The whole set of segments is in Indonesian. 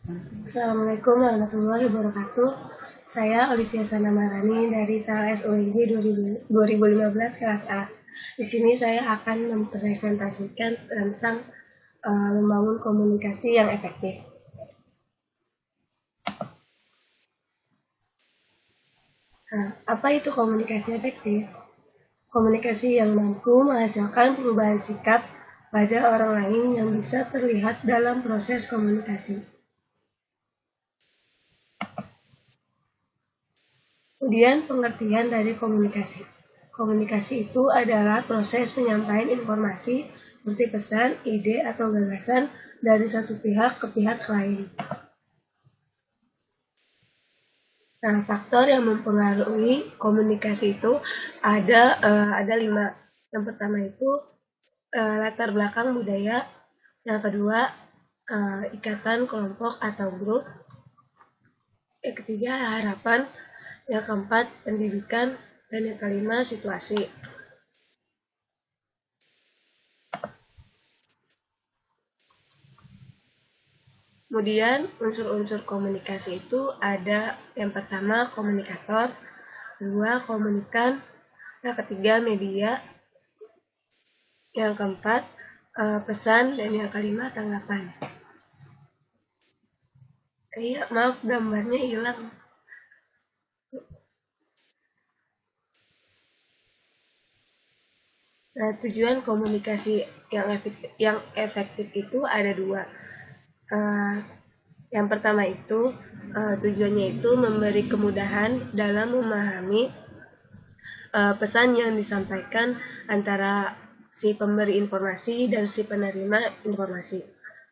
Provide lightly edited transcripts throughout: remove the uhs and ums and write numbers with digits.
Assalamualaikum warahmatullahi wabarakatuh. Saya Olivia Sanamarani dari TLS UNJ 2015 kelas A. Di sini saya akan mempresentasikan tentang membangun komunikasi yang efektif. Nah, apa itu komunikasi efektif? Komunikasi yang mampu menghasilkan perubahan sikap pada orang lain yang bisa terlihat dalam proses komunikasi. Kemudian pengertian dari komunikasi. Komunikasi itu adalah proses penyampaian informasi seperti pesan, ide, atau gagasan dari satu pihak ke pihak lain. Nah, faktor yang mempengaruhi komunikasi itu ada 5. Yang pertama itu latar belakang budaya. Yang kedua ikatan kelompok atau grup. Yang ketiga harapan. Yang keempat pendidikan. Dan yang kelima situasi. Kemudian unsur-unsur komunikasi itu ada yang pertama komunikator, kedua komunikan, yang ketiga media, yang keempat pesan, dan yang kelima tanggapan. Iya, maaf gambarnya hilang. Nah, tujuan komunikasi yang efektif itu ada 2. Yang pertama itu tujuannya itu memberi kemudahan dalam memahami pesan yang disampaikan antara si pemberi informasi dan si penerima informasi.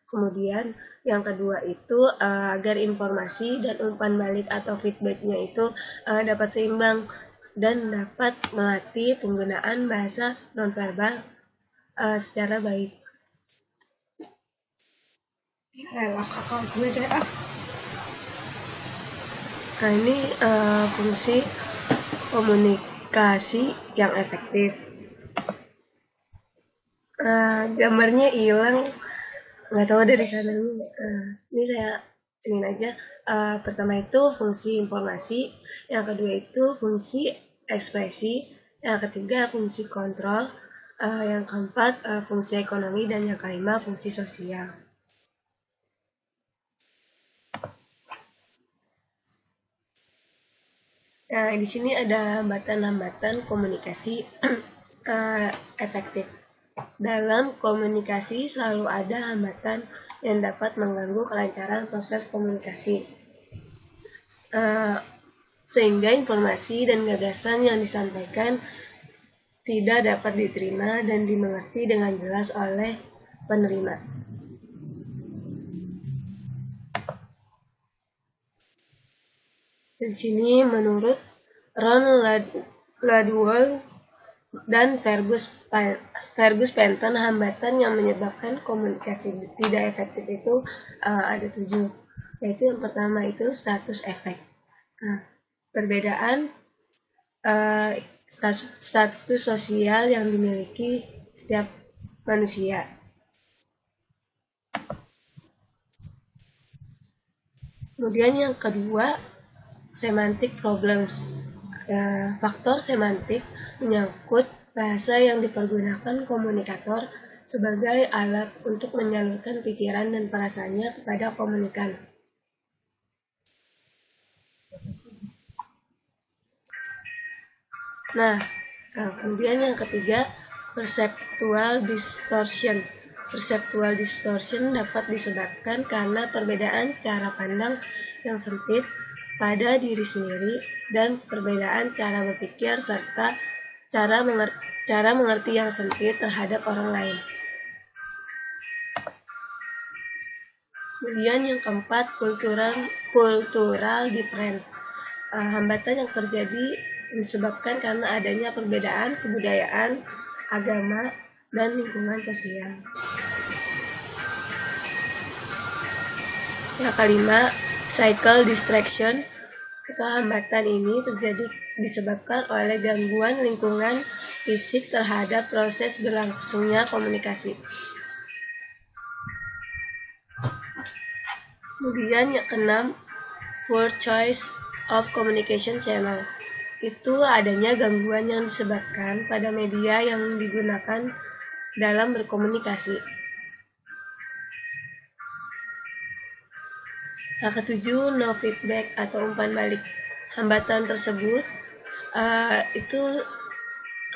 Kemudian yang kedua itu agar informasi dan umpan balik atau feedbacknya itu dapat seimbang dan dapat melatih penggunaan bahasa nonverbal secara baik. Nah, ini fungsi komunikasi yang efektif. Gambarnya hilang, nggak tahu dari sana dulu. Ini saya ingin aja. Pertama itu fungsi informasi, yang kedua itu fungsi ekspresi, yang ketiga fungsi kontrol, yang keempat fungsi ekonomi, dan yang kelima fungsi sosial. Nah, di sini ada hambatan-hambatan komunikasi efektif. Dalam komunikasi selalu ada hambatan yang dapat mengganggu kelancaran proses komunikasi. Sehingga informasi dan gagasan yang disampaikan tidak dapat diterima dan dimengerti dengan jelas oleh penerima. Di sini menurut Ron Ladwell dan Fergus Penton, hambatan yang menyebabkan komunikasi tidak efektif itu ada 7. Yaitu yang pertama itu status efek. Nah, perbedaan status sosial yang dimiliki setiap manusia. Kemudian yang kedua, semantic problems. Faktor semantik menyangkut bahasa yang dipergunakan komunikator sebagai alat untuk menyalurkan pikiran dan perasaannya kepada komunikan. Nah, kemudian yang ketiga, perceptual distortion. Perceptual distortion dapat disebabkan karena perbedaan cara pandang yang sempit pada diri sendiri dan perbedaan cara berpikir serta cara mengerti yang sempit terhadap orang lain. Kemudian yang keempat, cultural difference. Hambatan yang terjadi disebabkan karena adanya perbedaan kebudayaan, agama, dan lingkungan sosial. Yang kelima, cycle distraction. Hambatan ini terjadi disebabkan oleh gangguan lingkungan fisik terhadap proses berlangsungnya komunikasi. Kemudian yang keenam, poor choice of communication channel. Itu adanya gangguan yang disebabkan pada media yang digunakan dalam berkomunikasi. Yang ketujuh, no feedback atau umpan balik. Hambatan tersebut itu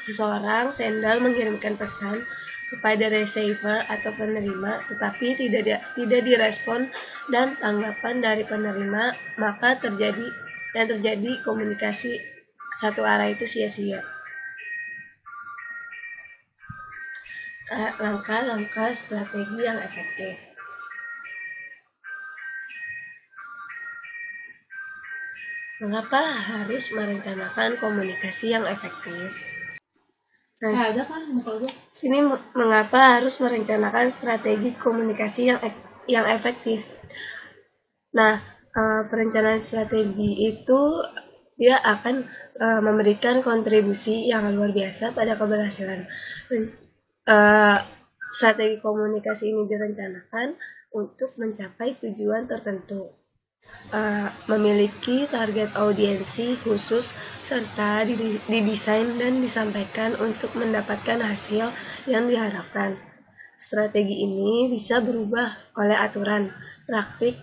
seseorang sender mengirimkan pesan kepada receiver atau penerima, tetapi tidak direspon dan tanggapan dari penerima, maka terjadi komunikasi satu arah itu sia-sia. Langkah-langkah strategi yang efektif. Mengapa harus merencanakan komunikasi yang efektif? Nah, sini mengapa harus merencanakan strategi komunikasi yang efektif. Nah, perencanaan strategi itu dia akan memberikan kontribusi yang luar biasa pada keberhasilan. Strategi komunikasi ini direncanakan untuk mencapai tujuan tertentu. Memiliki target audiensi khusus serta didesain dan disampaikan untuk mendapatkan hasil yang diharapkan. Strategi ini bisa berubah oleh aturan, praktik,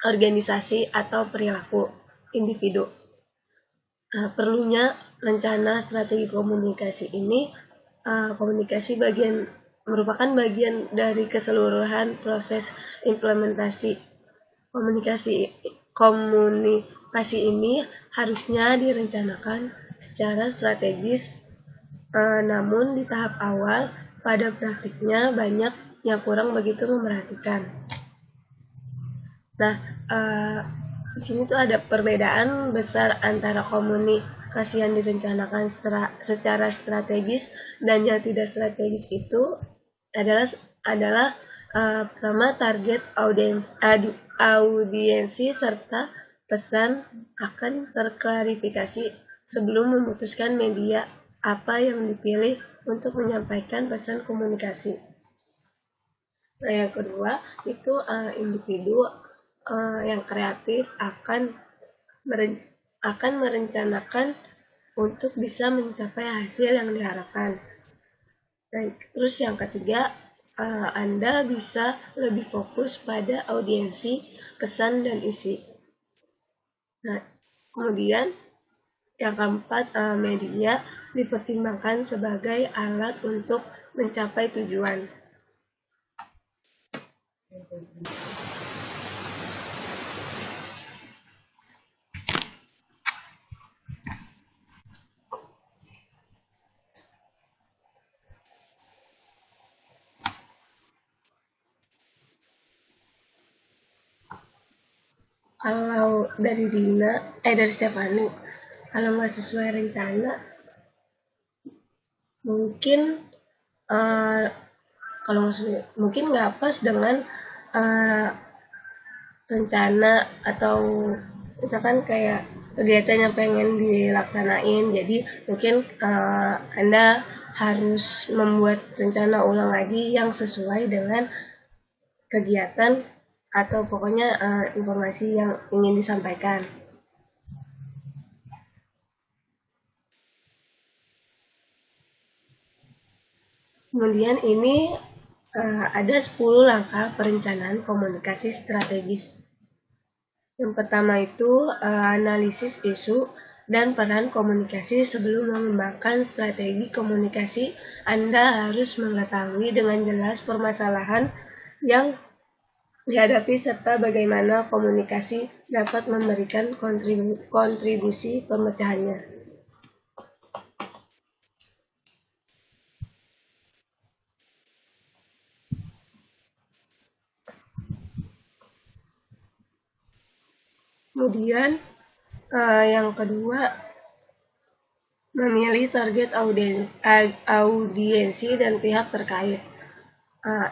organisasi, atau perilaku individu. Perlunya rencana strategi komunikasi ini, komunikasi merupakan bagian dari keseluruhan proses implementasi. Komunikasi ini harusnya direncanakan secara strategis, namun di tahap awal pada praktiknya banyak yang kurang begitu memperhatikan. Nah, di sini tuh ada perbedaan besar antara komunikasi yang direncanakan secara strategis dan yang tidak strategis itu adalah pertama, target audiensi serta pesan akan terklarifikasi sebelum memutuskan media apa yang dipilih untuk menyampaikan pesan komunikasi. Nah, yang kedua itu individu yang kreatif akan merencanakan untuk bisa mencapai hasil yang diharapkan. Dan terus yang ketiga, Anda bisa lebih fokus pada audiensi, pesan, dan isi. Nah, kemudian yang keempat, media dipertimbangkan sebagai alat untuk mencapai tujuan. Kalau dari Stefani, kalau nggak sesuai rencana, mungkin mungkin nggak pas dengan rencana atau misalkan kayak kegiatan yang pengen dilaksanain. Jadi mungkin Anda harus membuat rencana ulang lagi yang sesuai dengan kegiatan atau pokoknya informasi yang ingin disampaikan. Kemudian ini ada 10 langkah perencanaan komunikasi strategis. Yang pertama itu analisis isu dan peran komunikasi. Sebelum mengembangkan strategi komunikasi, Anda harus mengetahui dengan jelas permasalahan yang dihadapi serta bagaimana komunikasi dapat memberikan kontribusi pemecahannya. Kemudian yang kedua, memilih target audiensi dan pihak terkait.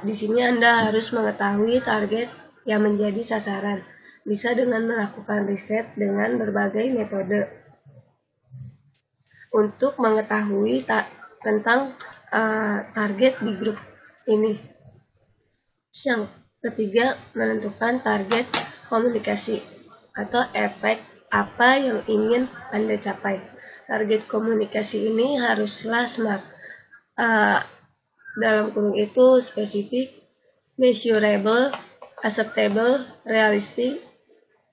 Di sini Anda harus mengetahui target yang menjadi sasaran, bisa dengan melakukan riset dengan berbagai metode untuk mengetahui tentang target di grup ini. Yang Ketiga, menentukan target komunikasi atau efek apa yang ingin Anda capai. Target komunikasi ini haruslah dalam kurung itu spesifik, measurable, acceptable, realistic,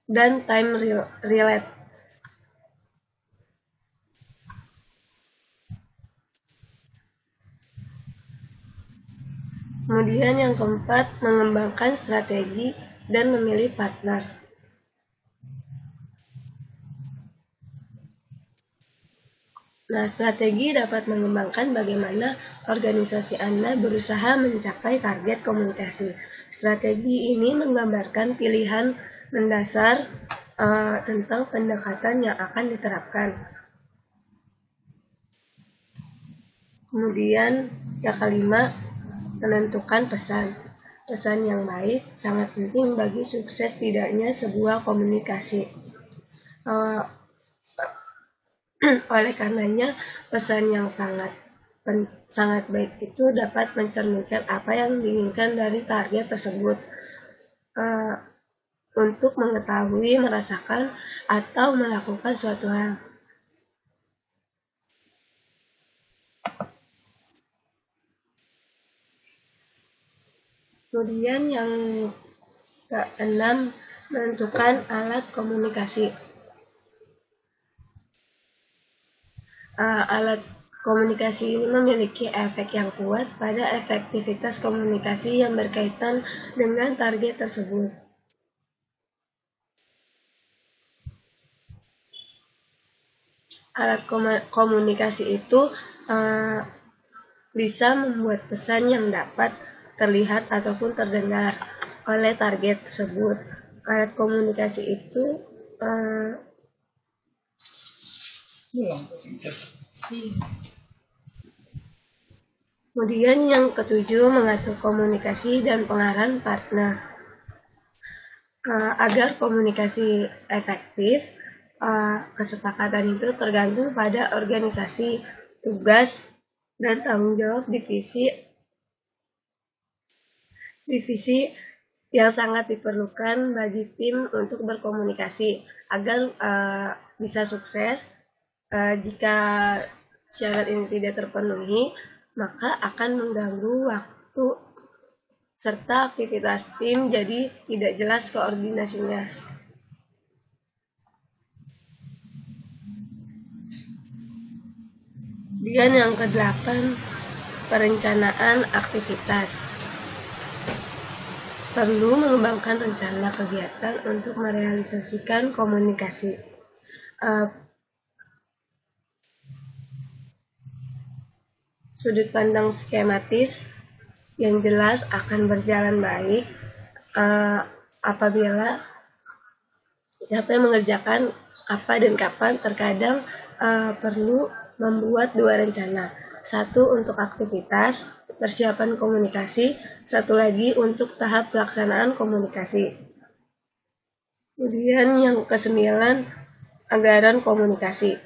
dan time relate. Kemudian yang keempat, mengembangkan strategi dan memilih partner. Nah, strategi dapat mengembangkan bagaimana organisasi Anda berusaha mencapai target komunikasi. Strategi ini menggambarkan pilihan mendasar tentang pendekatan yang akan diterapkan. Kemudian yang kelima, menentukan pesan. Pesan yang baik sangat penting bagi sukses tidaknya sebuah komunikasi. Oleh karenanya, pesan yang sangat baik itu dapat mencerminkan apa yang diinginkan dari target tersebut. Untuk mengetahui, merasakan, atau melakukan suatu hal. Kemudian yang keenam, menentukan alat komunikasi. Alat komunikasi ini memiliki efek yang kuat pada efektivitas komunikasi yang berkaitan dengan target tersebut. Alat komunikasi itu bisa membuat pesan yang dapat terlihat ataupun terdengar oleh target tersebut. Alat komunikasi itu kemudian yang ketujuh, mengatur komunikasi dan pengarahan partner. Agar komunikasi efektif, kesepakatan itu tergantung pada organisasi, tugas, dan tanggung jawab divisi yang sangat diperlukan bagi tim untuk berkomunikasi agar bisa sukses. Jika syarat ini tidak terpenuhi, maka akan mengganggu waktu serta aktivitas tim, jadi tidak jelas koordinasinya. Kemudian yang ke-8, perencanaan aktivitas. Perlu mengembangkan rencana kegiatan untuk merealisasikan komunikasi. Sudut pandang skematis yang jelas akan berjalan baik apabila siapa yang mengerjakan apa dan kapan. Terkadang perlu membuat 2 rencana. 1 untuk aktivitas, persiapan komunikasi, 1 lagi untuk tahap pelaksanaan komunikasi. Kemudian yang ke-9, anggaran komunikasi.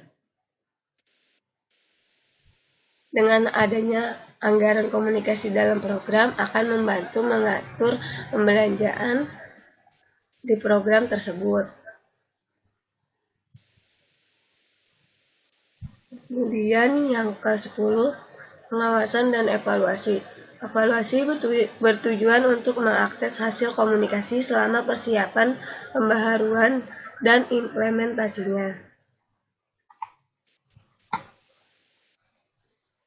Dengan adanya anggaran komunikasi dalam program akan membantu mengatur pembelanjaan di program tersebut. Kemudian yang ke-10, pengawasan dan evaluasi. Evaluasi bertujuan untuk mengakses hasil komunikasi selama persiapan, pembaharuan, dan implementasinya.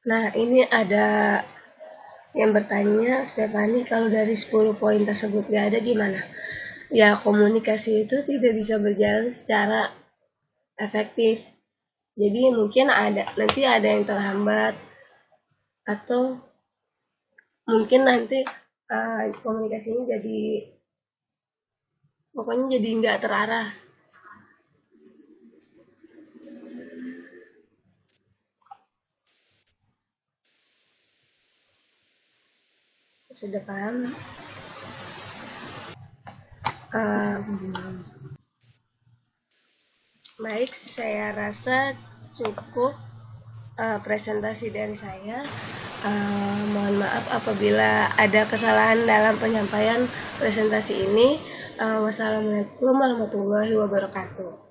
Nah, ini ada yang bertanya, Stefani, kalau dari 10 poin tersebut gak ada gimana? Ya, komunikasi itu tidak bisa berjalan secara efektif. Jadi mungkin nanti ada yang terhambat, atau mungkin nanti komunikasinya pokoknya jadi nggak terarah. Sudah paham? Baik, saya rasa cukup presentasi dari saya. Mohon maaf apabila ada kesalahan dalam penyampaian presentasi ini. Wassalamualaikum warahmatullahi wabarakatuh.